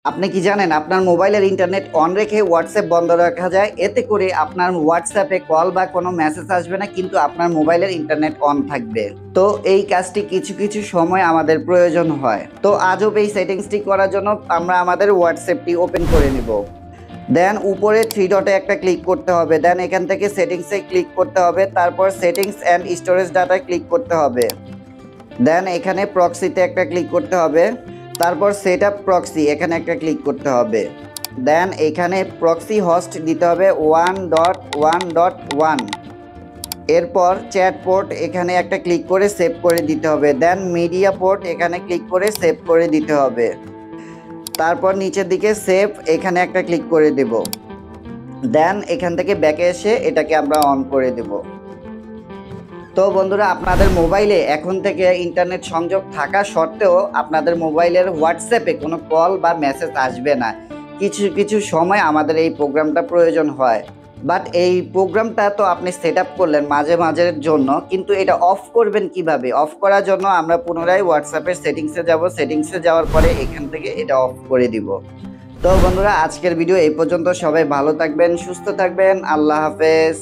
আপনি কি জানেন আপনার মোবাইলের ইন্টারনেট অন রেখে হোয়াটসঅ্যাপ বন্ধ রাখা যায়? এতে করে আপনার হোয়াটসঅ্যাপে কল বা কোনো মেসেজ আসবে না, কিন্তু আপনার মোবাইলের ইন্টারনেট অন থাকবে। তো এই কাজটি কিছু কিছু সময় আমাদের প্রয়োজন হয়। তো আজব এই সেটিংসটি করার জন্য আমরা আমাদের হোয়াটসঅ্যাপটি ওপেন করে নিব। দেন উপরে থ্রি ডটে একটা ক্লিক করতে হবে। দেন এখান থেকে সেটিংসে ক্লিক করতে হবে। তারপর সেটিংস অ্যান্ড স্টোরেজ ডাটায় ক্লিক করতে হবে। দেন এখানে প্রক্সিতে একটা ক্লিক করতে হবে। তারপর সেট আপ প্রক্সি এখানে একটা ক্লিক করতে হবে। দেন এখানে প্রক্সি হোস্ট দিতে হবে 1.1.1। এরপর চ্যাট পোর্ট এখানে একটা ক্লিক করে সেভ করে দিতে হবে। দেন মিডিয়া পোর্ট এখানে ক্লিক করে সেভ করে দিতে হবে। তারপর নিচের দিকে সেভ এখানে একটা ক্লিক করে দেব। দেন এখান থেকে ব্যাকে এসে এটাকে আমরা অন করে দেব। তো বন্ধুরা, আপনাদের মোবাইলে এখন থেকে ইন্টারনেট সংযোগ থাকা সত্ত্বেও আপনাদের মোবাইলের হোয়াটসঅ্যাপে কোনো কল বা মেসেজ আসবে না। কিছু কিছু সময় আমাদের এই প্রোগ্রামটা প্রয়োজন হয়। বাট এই প্রোগ্রামটা তো আপনি সেট আপ করলেন মাঝে মাঝের জন্য, কিন্তু এটা অফ করবেন কিভাবে? অফ করার জন্য আমরা পুনরায় হোয়াটসঅ্যাপের সেটিংসে যাব। সেটিংসে যাওয়ার পরে এখান থেকে এটা অফ করে দিব। তো বন্ধুরা, আজকের ভিডিও এই পর্যন্ত। সবাই ভালো থাকবেন, সুস্থ থাকবেন। আল্লাহ হাফেজ।